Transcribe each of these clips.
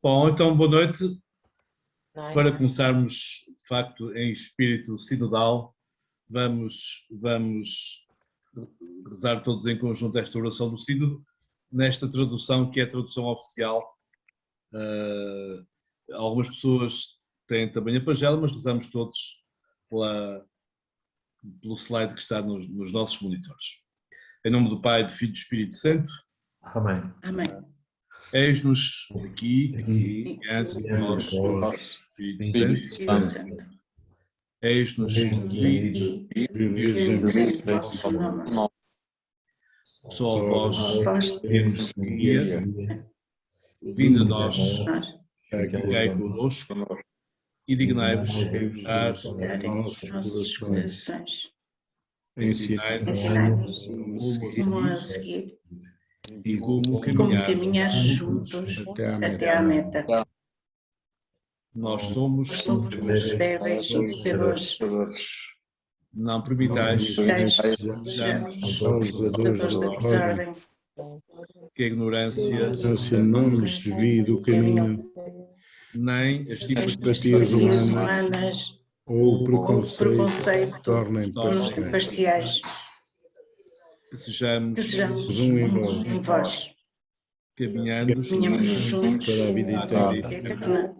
Bom, então boa noite. Para Nice. começarmos, de facto, em espírito sinodal, vamos rezar todos em conjunto esta oração do sínodo, nesta tradução que é a tradução oficial. Algumas pessoas têm também a pagela, mas rezamos todos pelo slide que está nos nossos monitores. Em nome do Pai, do Filho e do Espírito Santo. Amém. Amém. Eis-nos aqui diante de vós, Espírito Santo. Eis-nos aqui Em vosso nome. só vós Vós temos guia, vindo a nós, fiquai connosco e dignai-vos dar darem os nossos corações. ensinai-nos Ensinai-nos como como a a seguir seguir, e como como caminhar caminhar juntos até à meta. Nós somos Nós somos débeis e pecadores. Não permitais Deixe que sejamos sejamos portadores da ordem, que a ignorância Não nos desvie do caminho, nem as simpatias simpatias humanas humanas ou o preconceito preconceito tornem nos parciais. parciais. que sejamos Que sejamos Um em um vós. em vós. caminhando Caminhamos juntos para a vida eterna. eterna.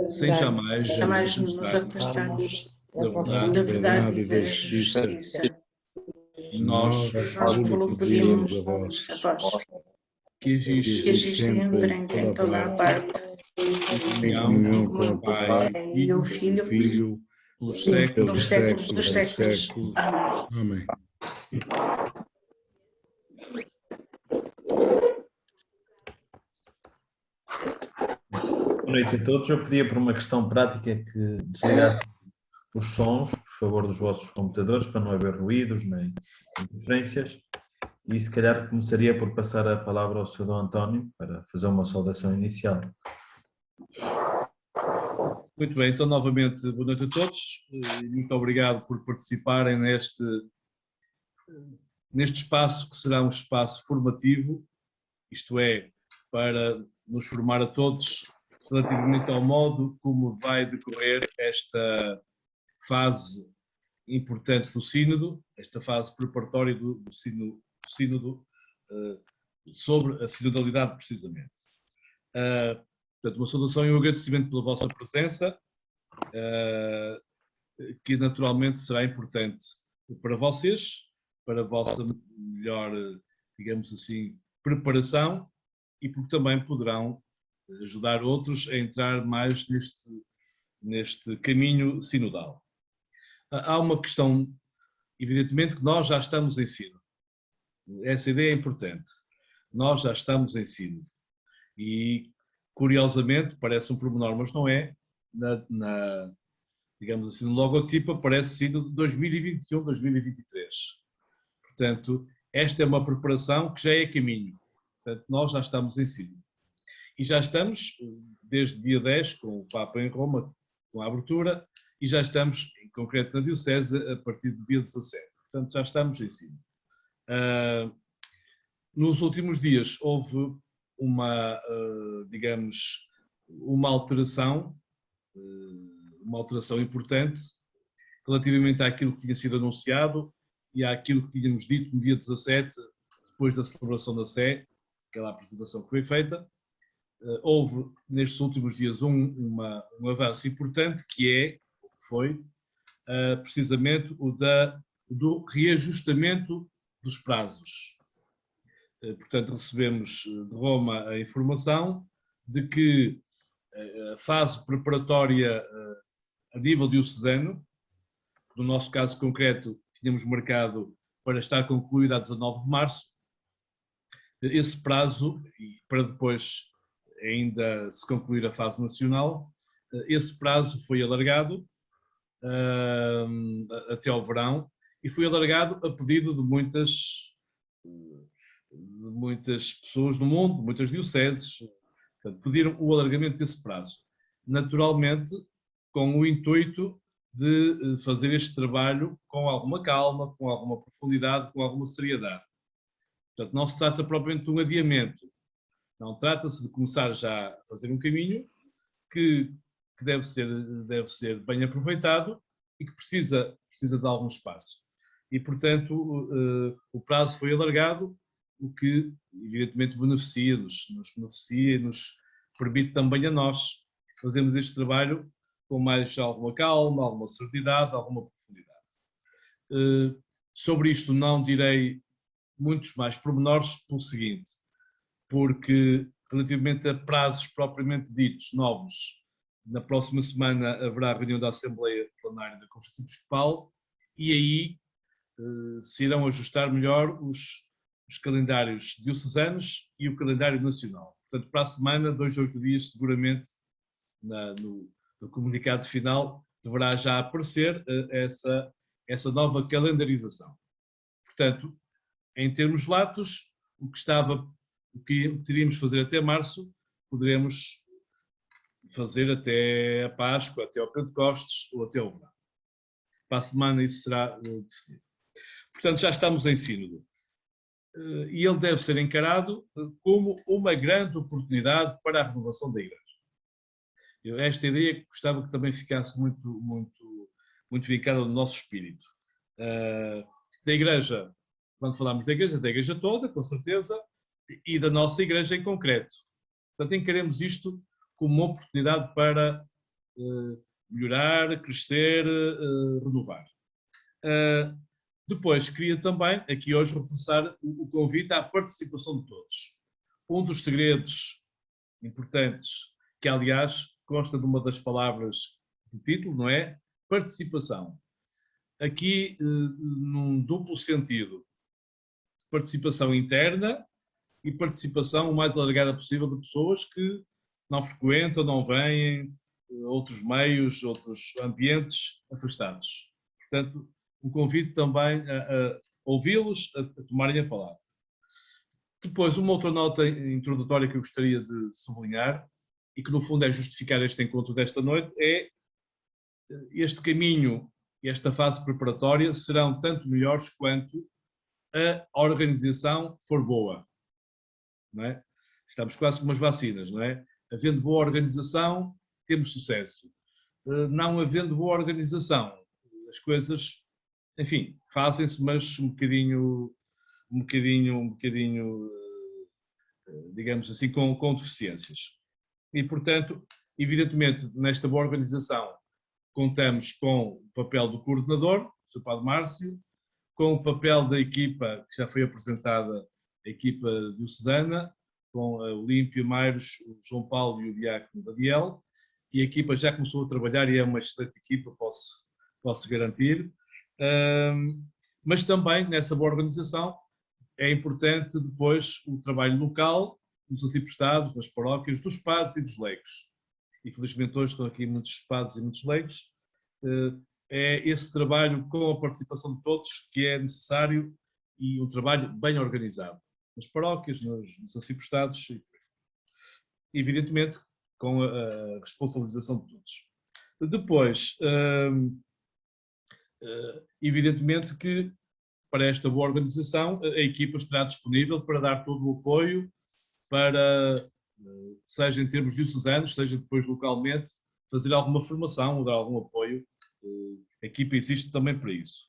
sem jamais Jamais nos nos afastar afastarmos da da verdade. verdade e da justiça. Nós Nós pelo pedimos a vós, a vós, que agis que agis sempre em toda a parte, em comunhão comunhão com com o o Pai, Pai e o e Filho, Filho, pelos pelos séculos. séculos dos séculos. Amém. Amém. Boa noite a todos. Eu pedia por uma questão prática que desligassem os sons, por favor, dos vossos computadores, para não haver ruídos nem interferências. E se calhar começaria por passar a palavra ao Sr. D. António para fazer uma saudação inicial. Muito bem, então novamente boa noite a todos e muito obrigado por participarem neste espaço que será um espaço formativo, isto é, para nos formar a todos relativamente ao modo como vai decorrer esta fase importante do sínodo, esta fase preparatória do sínodo sobre a sinodalidade precisamente. Portanto, uma saudação e um agradecimento pela vossa presença, que naturalmente será importante para vocês, para a vossa melhor, digamos assim, preparação e porque também poderão ajudar outros a entrar mais neste caminho sinodal. Há uma questão, evidentemente, que nós já estamos em sínodo. Essa ideia é importante. Nós já estamos em sínodo. E, curiosamente, parece um pormenor, mas não é, digamos assim, no logotipo aparece sínodo de 2021-2023. Portanto, esta é uma preparação que já é caminho. Portanto, nós já estamos em sínodo. E já estamos, desde dia 10, com o Papa em Roma, com a abertura, e já estamos, em concreto na Diocese, a partir do dia 17. Portanto, já estamos em sínodo. Nos últimos dias houve digamos, uma alteração importante relativamente àquilo que tinha sido anunciado e àquilo que tínhamos dito no dia 17, depois da celebração da Sé, aquela apresentação que foi feita. Houve nestes últimos dias um avanço importante que foi precisamente do reajustamento dos prazos. Portanto, recebemos de Roma a informação de que a fase preparatória a nível diocesano, no nosso caso concreto, tínhamos marcado para estar concluída a 19 de março, esse prazo, e para depois ainda se concluir a fase nacional, esse prazo foi alargado até ao verão e foi alargado a pedido de muitas pessoas no mundo, muitas dioceses, portanto, pediram o alargamento desse prazo. Naturalmente, com o intuito de fazer este trabalho com alguma calma, com alguma profundidade, com alguma seriedade. Portanto, não se trata propriamente de um adiamento, Não, trata-se de começar já a fazer um caminho que deve ser bem aproveitado e que precisa de algum espaço. E, portanto, o prazo foi alargado, o que, evidentemente, nos beneficia e nos permite também a nós fazermos este trabalho com mais alguma calma, alguma serenidade, alguma profundidade. Sobre isto não direi muitos mais pormenores pelo seguinte, porque relativamente a prazos propriamente ditos novos, na próxima semana haverá a reunião da Assembleia Plenária da Conferência Episcopal e aí se irão ajustar melhor os calendários diocesanos e o calendário nacional. Portanto, para a semana, 2 a 8 dias, seguramente, no comunicado final, deverá já aparecer essa nova calendarização. Portanto, em termos latos, o que teríamos de fazer até março, poderemos fazer até a Páscoa, até ao Pentecostes ou até ao verão. Para a semana isso será definido. Portanto, já estamos em sínodo. E ele deve ser encarado como uma grande oportunidade para a renovação da Igreja. Esta ideia gostava que também ficasse muito vincada no nosso espírito. Da Igreja, quando falamos da Igreja toda, com certeza, e da nossa Igreja em concreto. Portanto, encaremos isto como uma oportunidade para melhorar, crescer, renovar. Depois, queria também, aqui hoje, reforçar o convite à participação de todos. Um dos segredos importantes, que aliás consta de uma das palavras do título, não é? Participação. Aqui, num duplo sentido. Participação interna e participação o mais alargada possível de pessoas que não frequentam, não vêm, outros meios, outros ambientes afastados. Portanto, um convite também a ouvi-los, a tomarem a palavra. Depois, uma outra nota introdutória que eu gostaria de sublinhar, e que no fundo é justificar este encontro desta noite, é este caminho e esta fase preparatória serão tanto melhores quanto a organização for boa. Não é? Estamos quase com umas vacinas, não é? Havendo boa organização, temos sucesso. Não havendo boa organização, as coisas, enfim, fazem-se, mas um bocadinho, digamos assim, com deficiências. E, portanto, evidentemente, nesta boa organização, contamos com o papel do coordenador, o Sr. Padre Márcio, com o papel da equipa que já foi apresentada, a equipa diocesana, com a Olímpia Mairos, o João Paulo e o Diácono Daniel, e a equipa já começou a trabalhar e é uma excelente equipa, posso garantir. Mas também, nessa boa organização, é importante depois o trabalho local, dos arciprestados, das paróquias, dos padres e dos leigos. Infelizmente hoje estão aqui muitos padres e muitos leigos. É esse trabalho com a participação de todos que é necessário e um trabalho bem organizado. Nas paróquias, nos arciprestados, e evidentemente com a responsabilização de todos. Depois, evidentemente que para esta boa organização a equipa estará disponível para dar todo o apoio, para, seja em termos diocesanos, seja depois localmente, fazer alguma formação ou dar algum apoio. A equipa existe também para isso.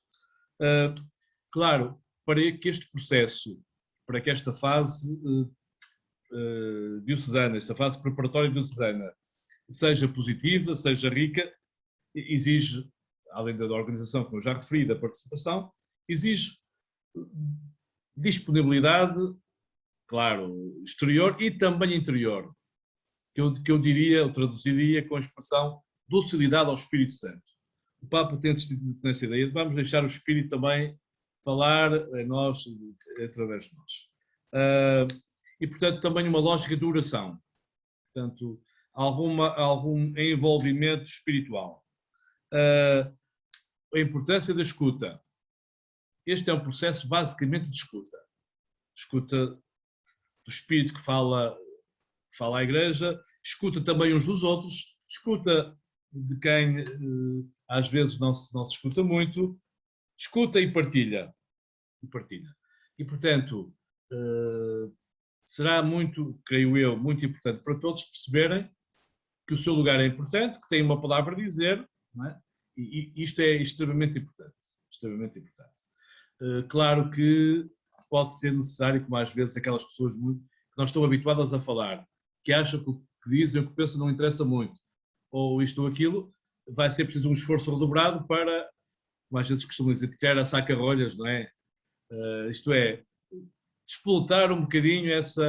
Claro, para que este processo, para que esta fase diocesana, esta fase preparatória diocesana, seja positiva, seja rica, exige, além da organização, como eu já referi, da participação, exige disponibilidade, claro, exterior e também interior, que eu diria, eu traduziria com a expressão docilidade ao Espírito Santo. O Papa tem insistido nessa ideia de vamos deixar o Espírito também falar em nós, através de nós. E, portanto, também uma lógica de oração. Portanto, algum envolvimento espiritual. A importância da escuta. Este é um processo basicamente de escuta. Escuta do Espírito que fala à Igreja, escuta também uns dos outros, escuta de quem às vezes não se escuta muito, escuta e partilha. E, portanto, será muito, creio eu, muito importante para todos perceberem que o seu lugar é importante, que têm uma palavra a dizer, não é? E isto é extremamente importante, extremamente importante. Claro que pode ser necessário, como às vezes aquelas pessoas que não estão habituadas a falar, que acham que o que dizem, o que pensam não interessa muito, ou isto ou aquilo, vai ser preciso um esforço redobrado para, como às vezes costumam dizer, tirar a saca-rolhas, não é? Isto é, despoltar um bocadinho isso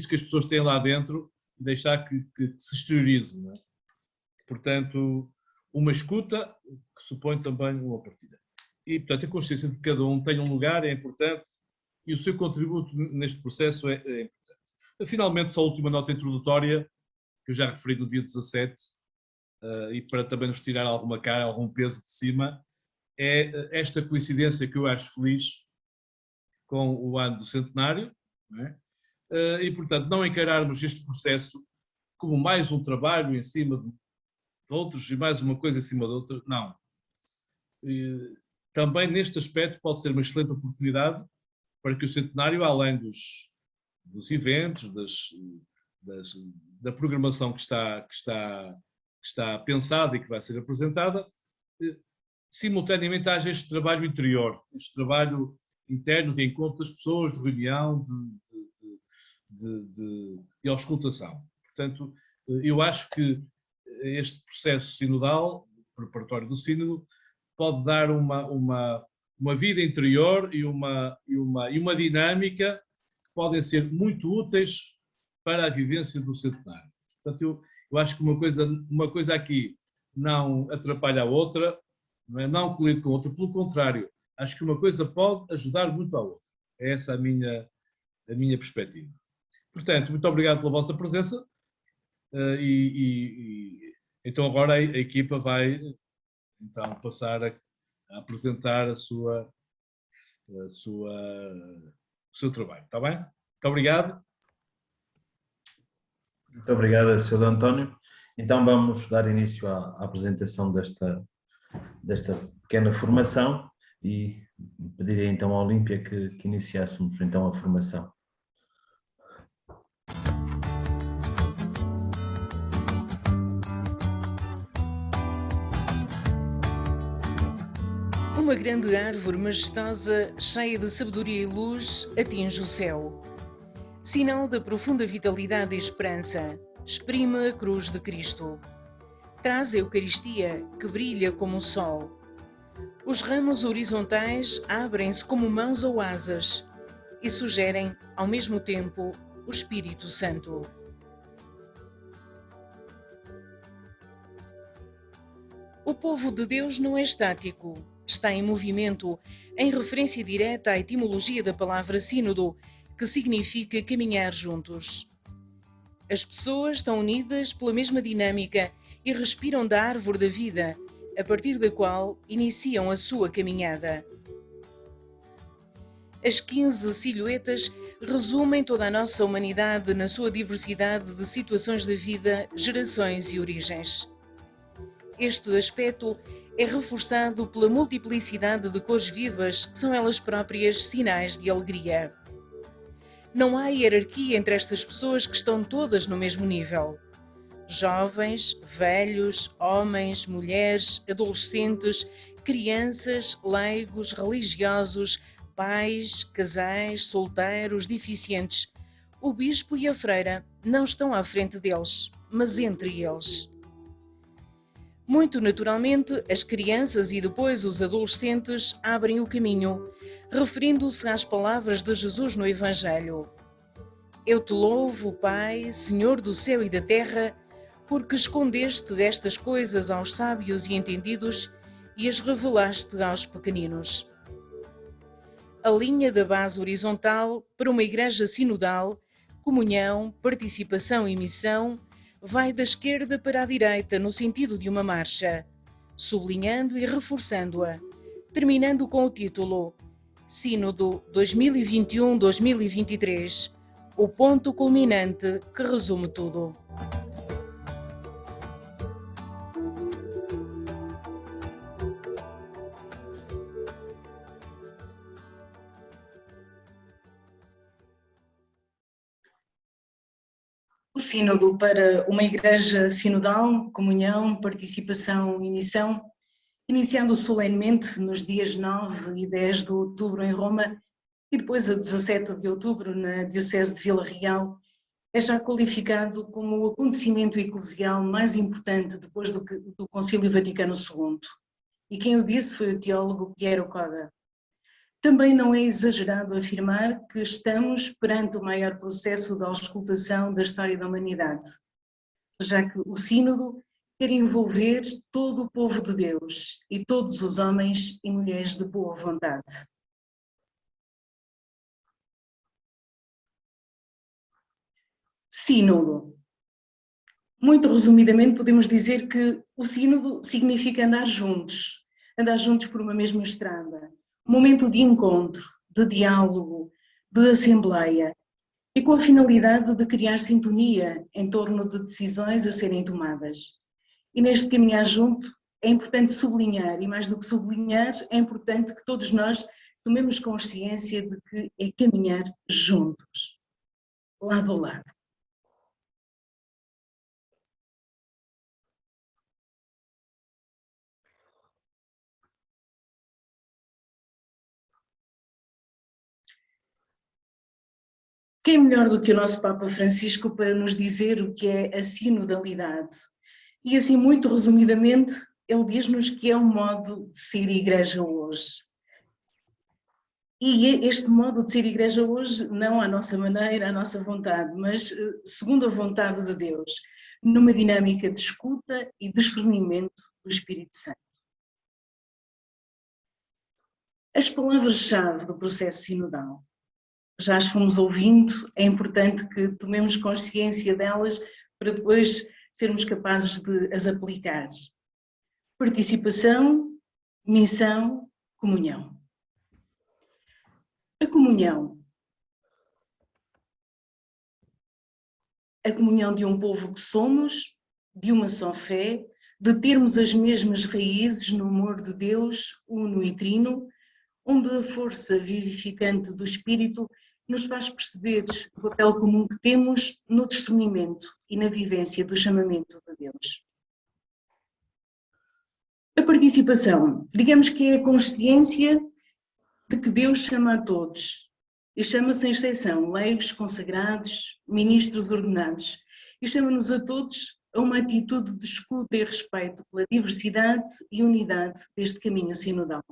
que as pessoas têm lá dentro e deixar que se exteriorize, não é? Portanto, uma escuta que supõe também uma partilha. E, portanto, a consciência de cada um tem um lugar, é importante, e o seu contributo neste processo é importante. Finalmente, só a última nota introdutória, que eu já referi no dia 17, e para também nos tirar alguma cara, algum peso de cima, é esta coincidência que eu acho feliz com o ano do centenário, não é? E, portanto, não encararmos este processo como mais um trabalho em cima de outros e mais uma coisa em cima de outra, não. Também neste aspecto pode ser uma excelente oportunidade para que o centenário, além dos eventos, da programação que está pensada e que vai ser apresentada, simultaneamente haja este trabalho interior, este trabalho interno de encontro das pessoas, de reunião, de auscultação. Portanto, eu acho que este processo sinodal, preparatório do sínodo, pode dar uma vida interior e uma dinâmica que podem ser muito úteis para a vivência do centenário. Portanto, eu acho que uma coisa aqui não atrapalha a outra, não colide com a outra, pelo contrário, acho que uma coisa pode ajudar muito a outra. É essa a minha perspectiva. Portanto, muito obrigado pela vossa presença então agora a equipa vai então passar a apresentar o seu trabalho, está bem? Muito obrigado. Muito obrigado, Sr. António. Então vamos dar início à apresentação desta pequena formação e pediria então à Olímpia que iniciássemos então a formação. Uma grande árvore majestosa, cheia de sabedoria e luz, atinge o céu. Sinal da profunda vitalidade e esperança, exprime a cruz de Cristo. Traz a Eucaristia, que brilha como o sol. Os ramos horizontais abrem-se como mãos ou asas e sugerem, ao mesmo tempo, o Espírito Santo. O povo de Deus não é estático, está em movimento, em referência direta à etimologia da palavra sínodo, que significa caminhar juntos. As pessoas estão unidas pela mesma dinâmica e respiram da árvore da vida, a partir da qual iniciam a sua caminhada. As 15 silhuetas resumem toda a nossa humanidade na sua diversidade de situações de vida, gerações e origens. Este aspecto é reforçado pela multiplicidade de cores vivas, que são elas próprias sinais de alegria. Não há hierarquia entre estas pessoas, que estão todas no mesmo nível. Jovens, velhos, homens, mulheres, adolescentes, crianças, leigos, religiosos, pais, casais, solteiros, deficientes. O bispo e a freira não estão à frente deles, mas entre eles. Muito naturalmente, as crianças e depois os adolescentes abrem o caminho, referindo-se às palavras de Jesus no Evangelho. Eu te louvo, Pai, Senhor do céu e da terra, porque escondeste estas coisas aos sábios e entendidos e as revelaste aos pequeninos. A linha da base horizontal para uma igreja sinodal, comunhão, participação e missão, vai da esquerda para a direita no sentido de uma marcha, sublinhando e reforçando-a, terminando com o título Sínodo 2021-2023, o ponto culminante que resume tudo. Sínodo para uma Igreja sinodal, comunhão, participação e missão, iniciando solenemente nos dias 9 e 10 de outubro em Roma e depois a 17 de outubro na Diocese de Vila Real, é já qualificado como o acontecimento eclesial mais importante depois do Concílio Vaticano II. E quem o disse foi o teólogo Piero Coda. Também não é exagerado afirmar que estamos perante o maior processo de auscultação da história da humanidade, já que o Sínodo quer envolver todo o povo de Deus e todos os homens e mulheres de boa vontade. Sínodo. Muito resumidamente podemos dizer que o Sínodo significa andar juntos por uma mesma estrada, um momento de encontro, de diálogo, de assembleia, e com a finalidade de criar sintonia em torno de decisões a serem tomadas. E neste caminhar junto é importante sublinhar, e mais do que sublinhar, é importante que todos nós tomemos consciência de que é caminhar juntos, lado a lado. Quem melhor do que o nosso Papa Francisco para nos dizer o que é a sinodalidade? E assim, muito resumidamente, ele diz-nos que é um modo de ser igreja hoje. E este modo de ser igreja hoje, não à nossa maneira, à nossa vontade, mas segundo a vontade de Deus, numa dinâmica de escuta e discernimento do Espírito Santo. As palavras-chave do processo sinodal, já as fomos ouvindo, é importante que tomemos consciência delas para depois sermos capazes de as aplicar. Participação, missão, comunhão. A comunhão. A comunhão de um povo que somos, de uma só fé, de termos as mesmas raízes no amor de Deus, uno e trino, onde a força vivificante do Espírito nos faz perceber o papel comum que temos no discernimento e na vivência do chamamento de Deus. A participação, digamos que é a consciência de que Deus chama a todos, e chama sem exceção leigos, consagrados, ministros ordenados, e chama-nos a todos a uma atitude de escuta e respeito pela diversidade e unidade deste caminho sinodal.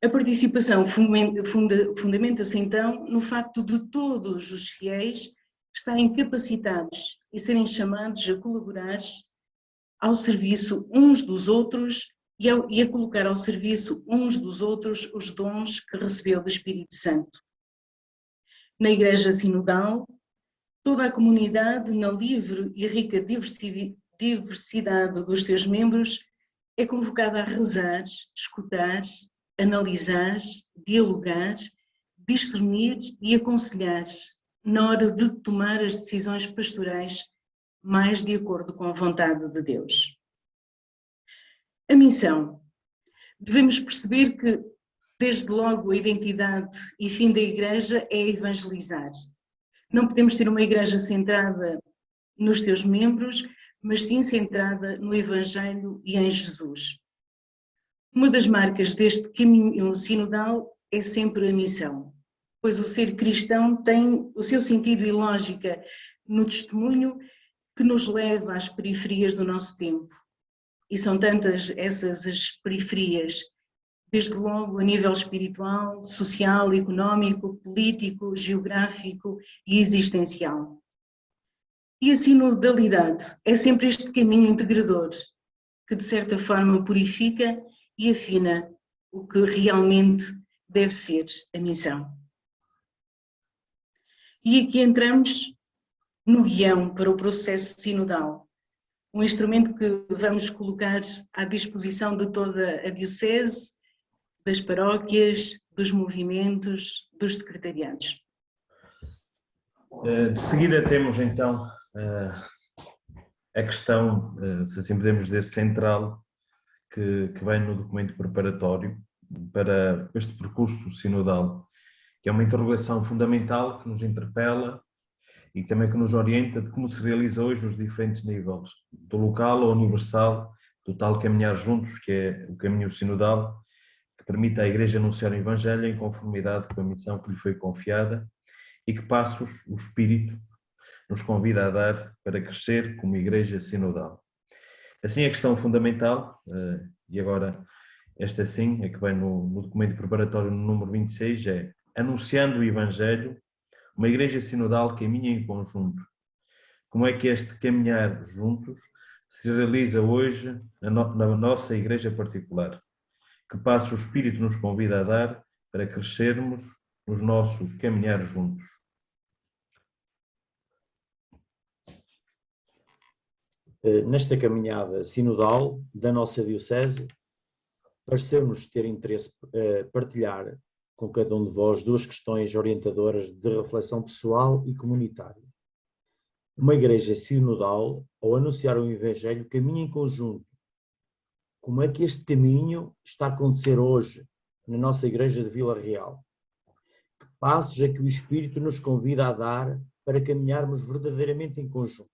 A participação fundamenta-se então no facto de todos os fiéis estarem capacitados e serem chamados a colaborar ao serviço uns dos outros e a colocar ao serviço uns dos outros os dons que recebeu do Espírito Santo. Na Igreja Sinodal, toda a comunidade, na livre e rica diversidade dos seus membros, é convocada a rezar, escutar, analisar, dialogar, discernir e aconselhar na hora de tomar as decisões pastorais mais de acordo com a vontade de Deus. A missão. Devemos perceber que, desde logo, a identidade e fim da Igreja é evangelizar. Não podemos ter uma Igreja centrada nos seus membros, mas sim centrada no Evangelho e em Jesus. Uma das marcas deste caminho sinodal é sempre a missão, pois o ser cristão tem o seu sentido e lógica no testemunho que nos leva às periferias do nosso tempo. E são tantas essas as periferias, desde logo a nível espiritual, social, económico, político, geográfico e existencial. E a sinodalidade é sempre este caminho integrador, que de certa forma purifica e afina o que realmente deve ser a missão. E aqui entramos no guião para o processo sinodal, um instrumento que vamos colocar à disposição de toda a Diocese, das paróquias, dos movimentos, dos secretariados. De seguida temos então a questão, se assim podemos dizer, central, que vem no documento preparatório para este percurso sinodal, que é uma interrogação fundamental que nos interpela e também que nos orienta de como se realiza hoje os diferentes níveis, do local ao universal, do tal caminhar juntos, que é o caminho sinodal, que permite à Igreja anunciar o Evangelho em conformidade com a missão que lhe foi confiada e que passos o Espírito nos convida a dar para crescer como Igreja sinodal. Assim, a questão fundamental, e agora esta sim, é que vem no documento preparatório no número 26, é: anunciando o Evangelho, uma Igreja sinodal caminha em conjunto. Como é que este caminhar juntos se realiza hoje na nossa Igreja particular? Que passo o Espírito nos convida a dar para crescermos no nosso caminhar juntos? Nesta caminhada sinodal da nossa Diocese, pareceu-nos ter interesse partilhar com cada um de vós duas questões orientadoras de reflexão pessoal e comunitária. Uma Igreja sinodal, ao anunciar o Evangelho, caminha em conjunto. Como é que este caminho está a acontecer hoje na nossa Igreja de Vila Real? Que passos é que o Espírito nos convida a dar para caminharmos verdadeiramente em conjunto?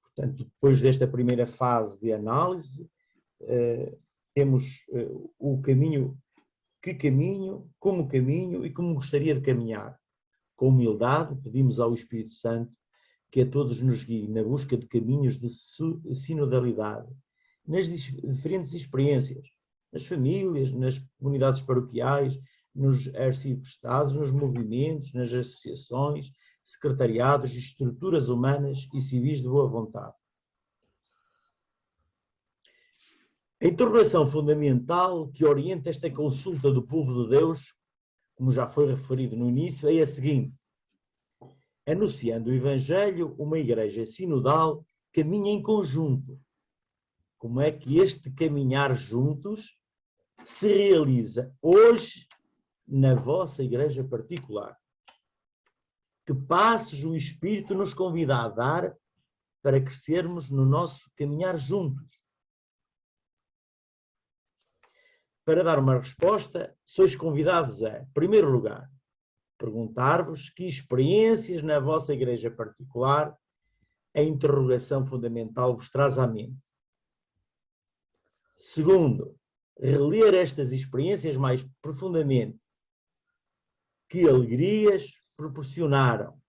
Portanto, depois desta primeira fase de análise, temos o caminho, que caminho, e como gostaria de caminhar. Com humildade, pedimos ao Espírito Santo que a todos nos guie na busca de caminhos de sinodalidade, nas diferentes experiências, nas famílias, nas comunidades paroquiais, nos arciprestados, nos movimentos, nas associações, secretariados e estruturas humanas e civis de boa vontade. A interrogação fundamental que orienta esta consulta do povo de Deus, como já foi referido no início, é a seguinte: anunciando o Evangelho, uma Igreja sinodal caminha em conjunto. Como é que este caminhar juntos se realiza hoje na vossa Igreja particular? Que passos o Espírito nos convida a dar para crescermos no nosso caminhar juntos? Para dar uma resposta, sois convidados a, em primeiro lugar, perguntar-vos que experiências na vossa Igreja particular a interrogação fundamental vos traz à mente. Segundo, reler estas experiências mais profundamente. Que alegrias proporcionaram?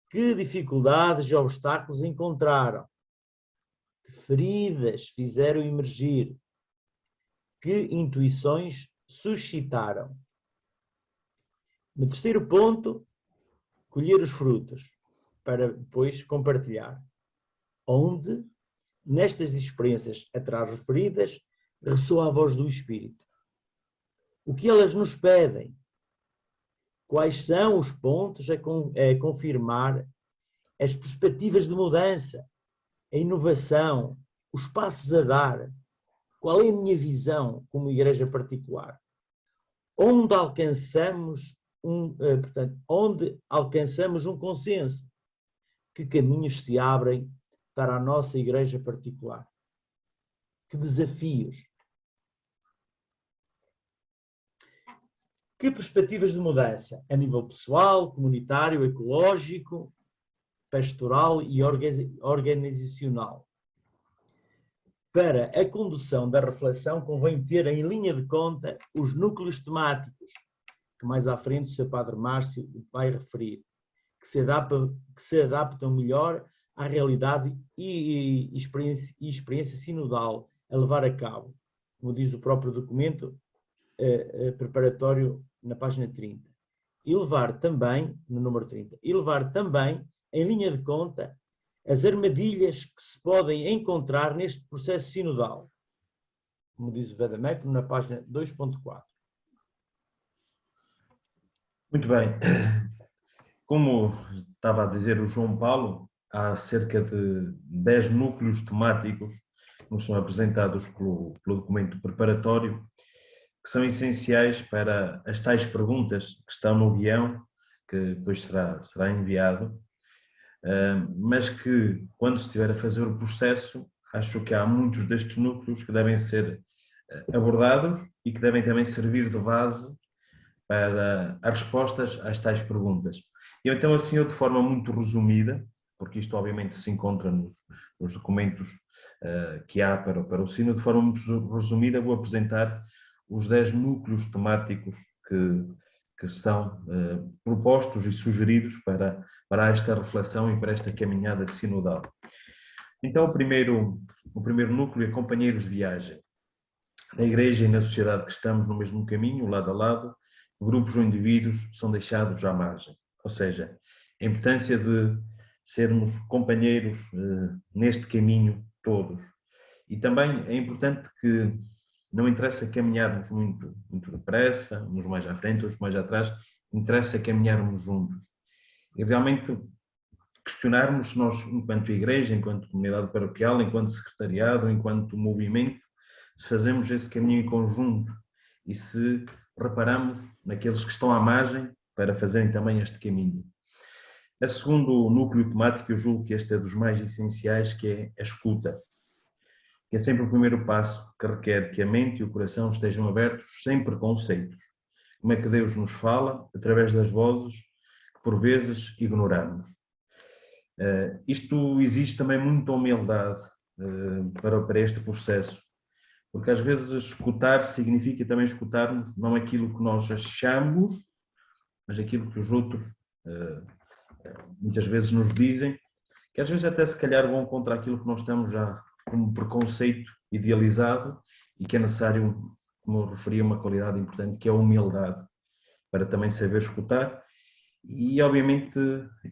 Que dificuldades e obstáculos encontraram? Que feridas fizeram emergir? Que intuições suscitaram? No terceiro ponto, colher os frutos, para depois compartilhar. Onde, nestas experiências atrás referidas, ressoa a voz do Espírito. O que elas nos pedem? Quais são os pontos a confirmar as perspectivas de mudança, a inovação, os passos a dar? Qual é a minha visão como Igreja particular? Onde alcançamos um consenso? Que caminhos se abrem para a nossa Igreja particular? Que desafios? Que perspectivas de mudança a nível pessoal, comunitário, ecológico, pastoral e organizacional? Para a condução da reflexão, convém ter em linha de conta os núcleos temáticos, que mais à frente o Sr. Padre Márcio vai referir, que se adaptam melhor à realidade e experiência sinodal a levar a cabo, como diz o próprio documento preparatório na página 30. E levar também, no número 30, e levar também em linha de conta as armadilhas que se podem encontrar neste processo sinodal, como diz o Vadamecum na página 2.4. Muito bem. Como estava a dizer o João Paulo, há cerca de 10 núcleos temáticos que nos são apresentados pelo documento preparatório, que são essenciais para as tais perguntas que estão no guião, que depois será enviado, mas que, quando se estiver a fazer o processo, acho que há muitos destes núcleos que devem ser abordados e que devem também servir de base para as respostas às tais perguntas. E então, assim, eu de forma muito resumida, porque isto obviamente se encontra nos documentos que há para o Sínodo, de forma muito resumida, vou apresentar os 10 núcleos temáticos que são propostos e sugeridos para esta reflexão e para esta caminhada sinodal. Então, o primeiro núcleo é companheiros de viagem. Na Igreja e na sociedade que estamos no mesmo caminho, lado a lado, grupos ou indivíduos são deixados à margem. Ou seja, a importância de sermos companheiros neste caminho todos. E também é importante que não interessa caminharmos muito depressa, uns mais à frente, outros mais atrás, interessa caminharmos juntos. E realmente questionarmos se nós, enquanto igreja, enquanto comunidade paroquial, enquanto secretariado, enquanto movimento, se fazemos esse caminho em conjunto e se reparamos naqueles que estão à margem para fazerem também este caminho. A segundo núcleo temático, eu julgo que este é dos mais essenciais, que é a escuta, que é sempre o primeiro passo que requer que a mente e o coração estejam abertos sem preconceitos. Como é que Deus nos fala? Através das vozes que por vezes ignoramos. Isto exige também muita humildade para este processo, porque às vezes escutar significa também escutarmos não aquilo que nós achamos, mas aquilo que os outros muitas vezes nos dizem, que às vezes até se calhar vão contra aquilo que nós estamos já como preconceito idealizado e que é necessário, como eu referi, uma qualidade importante que é a humildade, para também saber escutar e obviamente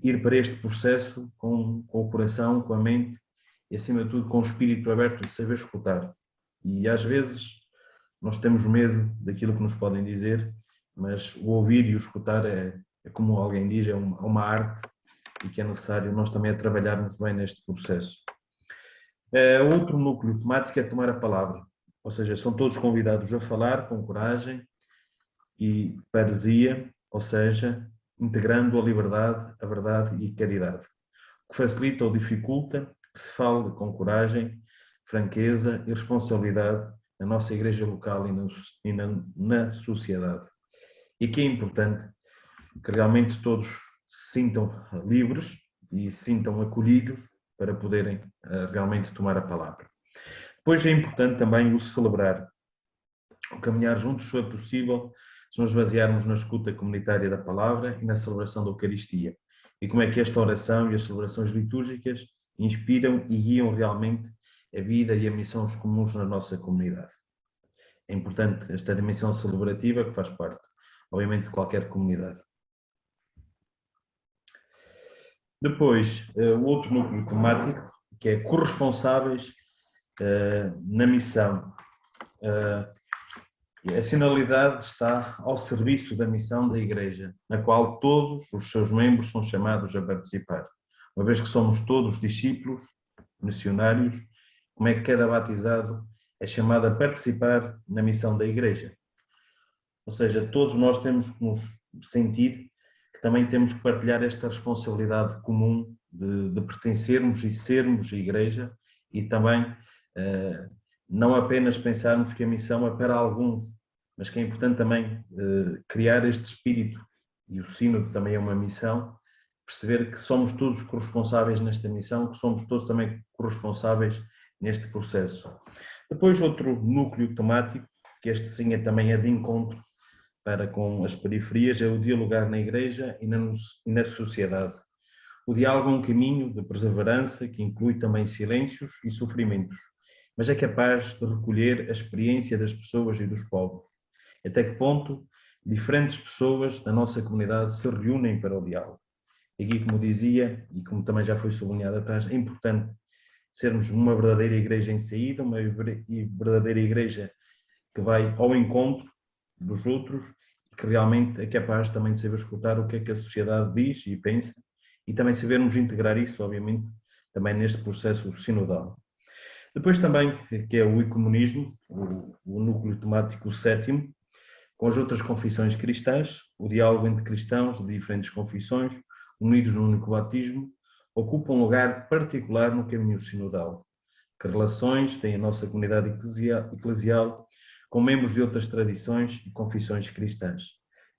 ir para este processo com o coração, com a mente e acima de tudo com o espírito aberto de saber escutar. E às vezes nós temos medo daquilo que nos podem dizer, mas o ouvir e o escutar é como alguém diz, é uma arte e que é necessário nós também trabalharmos bem neste processo. Outro núcleo temático é tomar a palavra, ou seja, são todos convidados a falar com coragem e paresia, ou seja, integrando a liberdade, a verdade e caridade, o que facilita ou dificulta que se fale com coragem, franqueza e responsabilidade na nossa igreja local e na sociedade. E que é importante que realmente todos se sintam livres e se sintam acolhidos para poderem realmente tomar a palavra. Depois é importante também o celebrar, o caminhar juntos, se é possível, se nos basearmos na escuta comunitária da palavra e na celebração da Eucaristia. E como é que esta oração e as celebrações litúrgicas inspiram e guiam realmente a vida e a missões comuns na nossa comunidade. É importante esta dimensão celebrativa que faz parte, obviamente, de qualquer comunidade. Depois, o outro núcleo temático, que é corresponsáveis na missão. A sinodalidade está ao serviço da missão da Igreja, na qual todos os seus membros são chamados a participar. Uma vez que somos todos discípulos, missionários, como é que cada batizado é chamado a participar na missão da Igreja? Ou seja, todos nós temos que nos sentir que também temos que partilhar esta responsabilidade comum de pertencermos e sermos a Igreja e também não apenas pensarmos que a missão é para alguns, mas que é importante também criar este espírito, e o Sínodo também é uma missão, perceber que somos todos corresponsáveis nesta missão, que somos todos também corresponsáveis neste processo. Depois outro núcleo temático, que este sim também é de encontro para com as periferias, é o dialogar na Igreja e na sociedade. O diálogo é um caminho de perseverança que inclui também silêncios e sofrimentos, mas é capaz de recolher a experiência das pessoas e dos povos. Até que ponto diferentes pessoas da nossa comunidade se reúnem para o diálogo. E aqui, como dizia, e como também já foi sublinhado atrás, é importante sermos uma verdadeira igreja em saída, uma verdadeira igreja que vai ao encontro dos outros e que realmente é capaz também de saber escutar o que é que a sociedade diz e pensa e também sabermos integrar isso, obviamente, também neste processo sinodal. Depois também, que é o ecumenismo, o núcleo temático sétimo, com as outras confissões cristãs, o diálogo entre cristãos de diferentes confissões, unidos no único batismo, ocupa um lugar particular no caminho sinodal. Que relações tem a nossa comunidade eclesial com membros de outras tradições e confissões cristãs?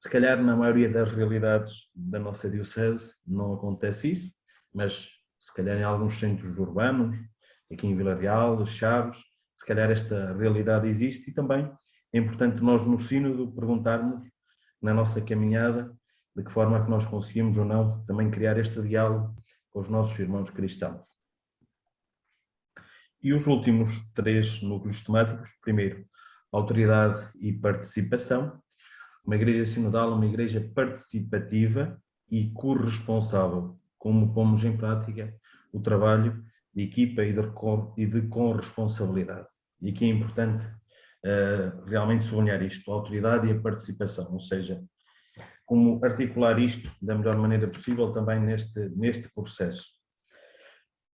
Se calhar na maioria das realidades da nossa diocese não acontece isso, mas se calhar em alguns centros urbanos, aqui em Vila Real, Chaves, se calhar esta realidade existe, e também é importante nós no sínodo perguntarmos na nossa caminhada de que forma é que nós conseguimos ou não também criar este diálogo com os nossos irmãos cristãos. E os últimos 3 núcleos temáticos: primeiro, autoridade e participação. Uma igreja sinodal é uma igreja participativa e corresponsável, como pomos em prática o trabalho de equipa e de corresponsabilidade. E aqui é importante realmente sublinhar isto, a autoridade e a participação, ou seja, como articular isto da melhor maneira possível também neste processo.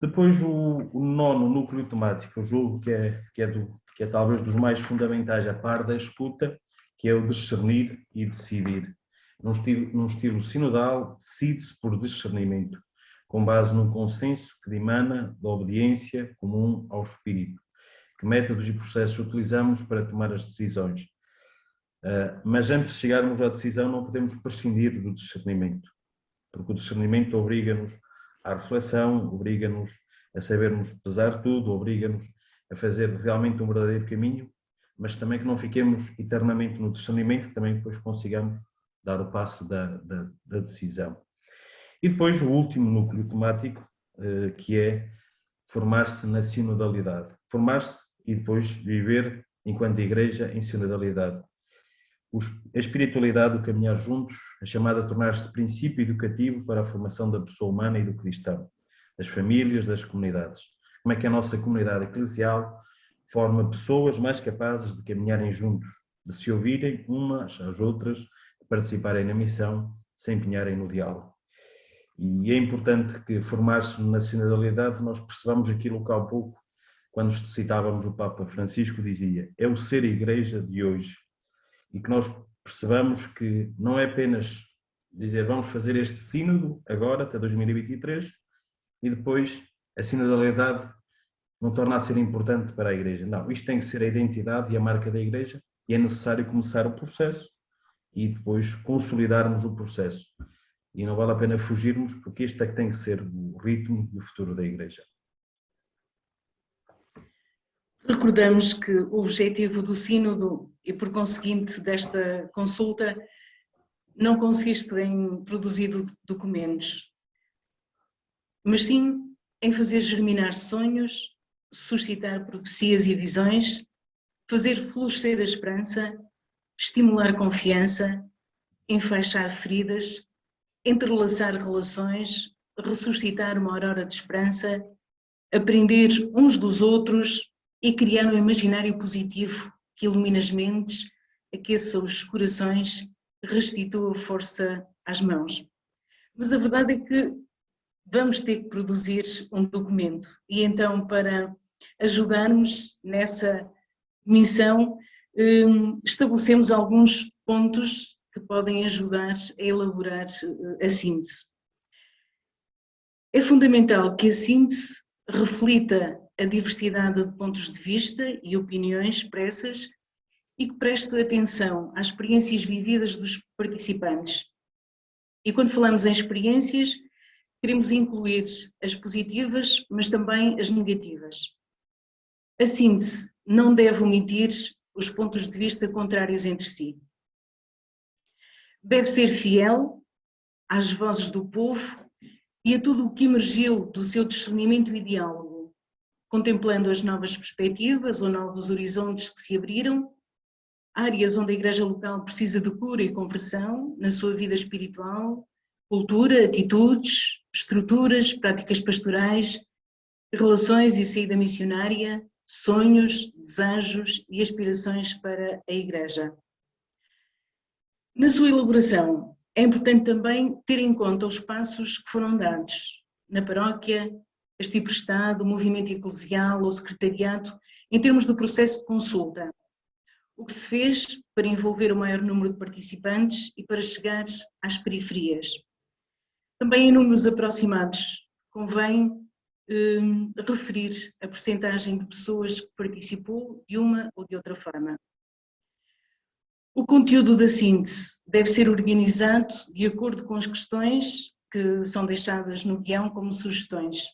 Depois o 9º núcleo temático, eu julgo que é talvez dos mais fundamentais, a par da escuta, que é o discernir e decidir. Num estilo sinodal, decide-se por discernimento, com base num consenso que dimana da obediência comum ao Espírito. Que métodos e processos utilizamos para tomar as decisões? Mas antes de chegarmos à decisão não podemos prescindir do discernimento, porque o discernimento obriga-nos à reflexão, obriga-nos a sabermos pesar tudo, obriga-nos a fazer realmente um verdadeiro caminho, mas também que não fiquemos eternamente no discernimento, que também depois consigamos dar o passo da decisão. E depois o último núcleo temático, que é formar-se na sinodalidade. Formar-se e depois viver enquanto igreja em sinodalidade. A espiritualidade, o caminhar juntos, é chamada a tornar-se princípio educativo para a formação da pessoa humana e do cristão, das famílias, das comunidades. Como é que a nossa comunidade eclesial forma pessoas mais capazes de caminharem juntos, de se ouvirem umas às outras, de participarem na missão, de se empenharem no diálogo. E é importante que formar-se na sinodalidade nós percebamos aquilo que há pouco, quando citávamos o Papa Francisco, dizia: é o ser igreja de hoje. E que nós percebamos que não é apenas dizer vamos fazer este sínodo agora, até 2023, e depois a sinodalidade não torna a ser importante para a igreja. Não, isto tem que ser a identidade e a marca da igreja, e é necessário começar o processo e depois consolidarmos o processo. E não vale a pena fugirmos, porque este é que tem que ser o ritmo e o futuro da igreja. Recordamos que o objetivo do sínodo e, por conseguinte, desta consulta, não consiste em produzir documentos, mas sim em fazer germinar sonhos, suscitar profecias e visões, fazer florescer a esperança, estimular confiança, enfaixar feridas, entrelaçar relações, ressuscitar uma aurora de esperança, aprender uns dos outros e criar um imaginário positivo que ilumina as mentes, aqueça os corações, restitua força às mãos. Mas a verdade é que vamos ter que produzir um documento, e então, para ajudarmos nessa missão, estabelecemos alguns pontos que podem ajudar a elaborar a síntese. É fundamental que a síntese reflita a diversidade de pontos de vista e opiniões expressas e que preste atenção às experiências vividas dos participantes. E quando falamos em experiências, queremos incluir as positivas, mas também as negativas. A síntese não deve omitir os pontos de vista contrários entre si. Deve ser fiel às vozes do povo e a tudo o que emergiu do seu discernimento e diálogo, contemplando as novas perspectivas ou novos horizontes que se abriram, áreas onde a igreja local precisa de cura e conversão na sua vida espiritual, cultura, atitudes, estruturas, práticas pastorais, relações e saída missionária, sonhos, desejos e aspirações para a igreja. Na sua elaboração, é importante também ter em conta os passos que foram dados na paróquia, a ciprestado, o movimento eclesial, o secretariado, em termos do processo de consulta. O que se fez para envolver o maior número de participantes e para chegar às periferias. Também em números aproximados, convém referir a percentagem de pessoas que participou de uma ou de outra forma. O conteúdo da síntese deve ser organizado de acordo com as questões que são deixadas no guião como sugestões,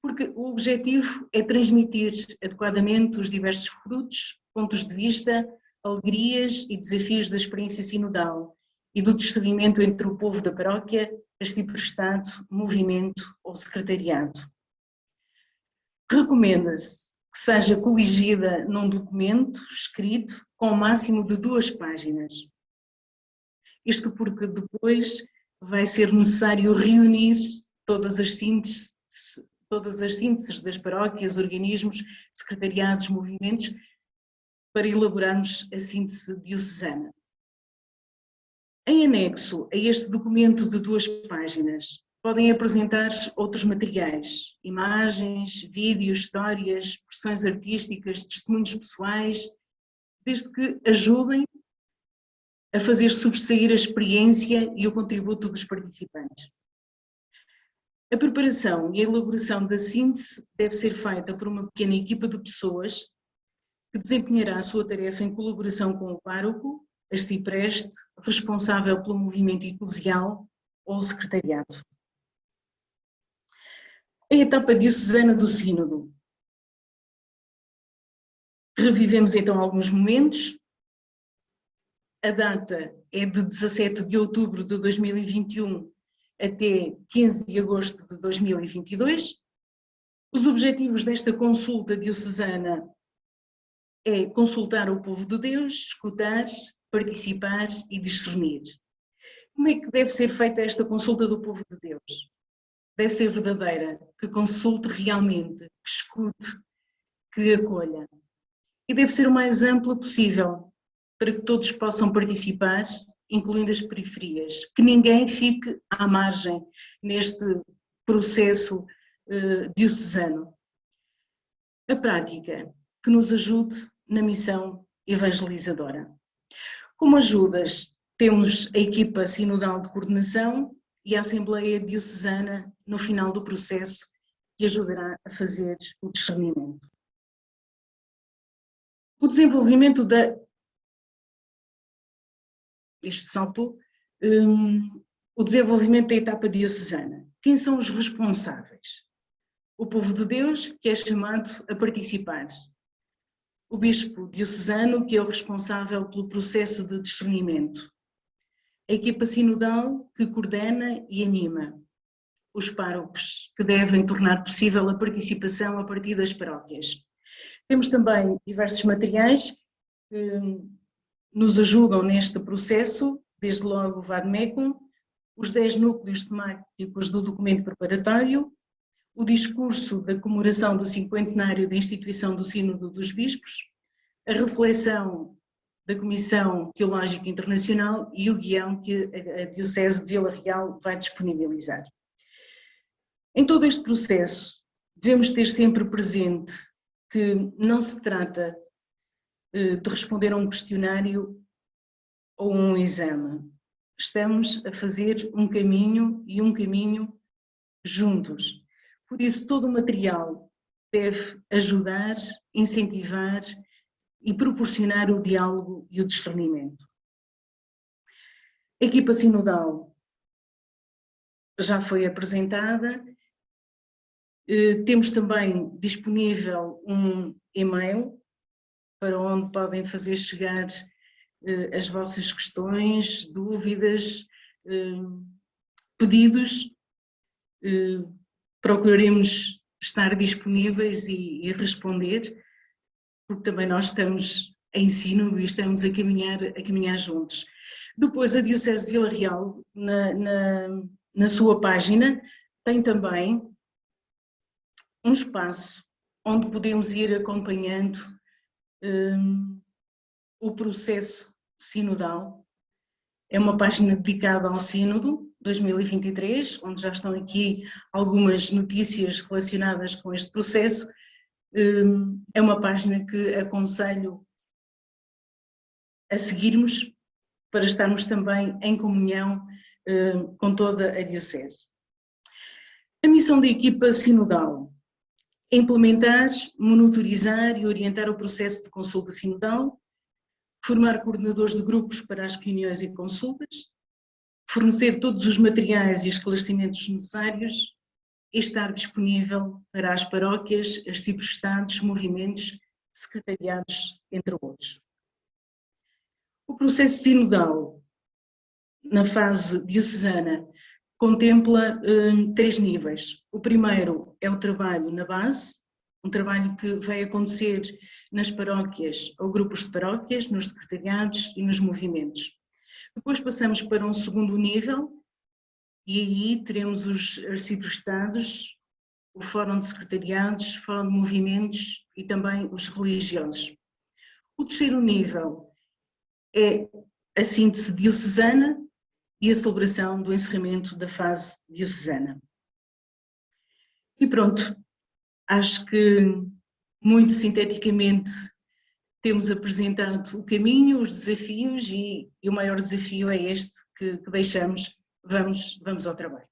porque o objetivo é transmitir adequadamente os diversos frutos, pontos de vista, alegrias e desafios da experiência sinodal e do discernimento entre o povo da paróquia, arciprestado, movimento ou secretariado. Recomenda-se que seja coligida num documento escrito com o máximo de 2 páginas. Isto porque depois vai ser necessário reunir todas as sínteses das paróquias, organismos, secretariados, movimentos, para elaborarmos a síntese diocesana. Em anexo a este documento de 2 páginas, podem apresentar-se outros materiais, imagens, vídeos, histórias, expressões artísticas, testemunhos pessoais, desde que ajudem a fazer sobressair a experiência e o contributo dos participantes. A preparação e a elaboração da síntese deve ser feita por uma pequena equipa de pessoas que desempenhará a sua tarefa em colaboração com o pároco, arcipreste, responsável pelo movimento eclesial ou o secretariado. A etapa diocesana do sínodo. Revivemos então alguns momentos. A data é de 17 de outubro de 2021 até 15 de agosto de 2022. Os objetivos desta consulta diocesana é consultar o povo de Deus, escutar, participar e discernir. Como é que deve ser feita esta consulta do povo de Deus? Deve ser verdadeira, que consulte realmente, que escute, que acolha. E deve ser o mais ampla possível, para que todos possam participar, incluindo as periferias, que ninguém fique à margem neste processo diocesano. A prática que nos ajude na missão evangelizadora. Como ajudas, temos a equipa sinodal de coordenação e a Assembleia Diocesana no final do processo, que ajudará a fazer o discernimento. O desenvolvimento da... Isto saltou. O desenvolvimento da etapa diocesana. Quem são os responsáveis? O povo de Deus, que é chamado a participar. O bispo diocesano, que é o responsável pelo processo de discernimento. A equipa sinodal, que coordena e anima. Os párocos, que devem tornar possível a participação a partir das paróquias. Temos também diversos materiais que nos ajudam neste processo, desde logo o Vadmecum, os 10 núcleos temáticos do documento preparatório, o discurso da comemoração do 50º da instituição do Sínodo dos Bispos, a reflexão da Comissão Teológica Internacional e o guião que a Diocese de Vila Real vai disponibilizar. Em todo este processo, devemos ter sempre presente que não se trata de responder a um questionário ou um exame. Estamos a fazer um caminho e um caminho juntos. Por isso, todo o material deve ajudar, incentivar e proporcionar o diálogo e o discernimento. A equipa sinodal já foi apresentada. Temos também disponível um e-mail para onde podem fazer chegar as vossas questões, dúvidas, pedidos. Procuraremos estar disponíveis e responder, porque também nós estamos em sínodo e estamos a caminhar juntos. Depois, a Diocese de Vila Real, na sua página, tem também um espaço onde podemos ir acompanhando o processo sinodal. É uma página dedicada ao Sínodo 2023, onde já estão aqui algumas notícias relacionadas com este processo. É uma página que aconselho a seguirmos para estarmos também em comunhão com toda a Diocese. A missão da equipa sinodal é implementar, monitorizar e orientar o processo de consulta sinodal, formar coordenadores de grupos para as reuniões e consultas, fornecer todos os materiais e esclarecimentos necessários e estar disponível para as paróquias, as ciprestades, movimentos, secretariados, entre outros. O processo sinodal, na fase diocesana, contempla 3 níveis. O primeiro é o trabalho na base, um trabalho que vai acontecer nas paróquias ou grupos de paróquias, nos secretariados e nos movimentos. Depois passamos para um segundo nível e aí teremos os arciprestados, o fórum de secretariados, fórum de movimentos e também os religiosos. O terceiro nível é a síntese diocesana e a celebração do encerramento da fase diocesana. E pronto, acho que muito sinteticamente temos apresentado o caminho, os desafios e o maior desafio é este que deixamos, vamos ao trabalho.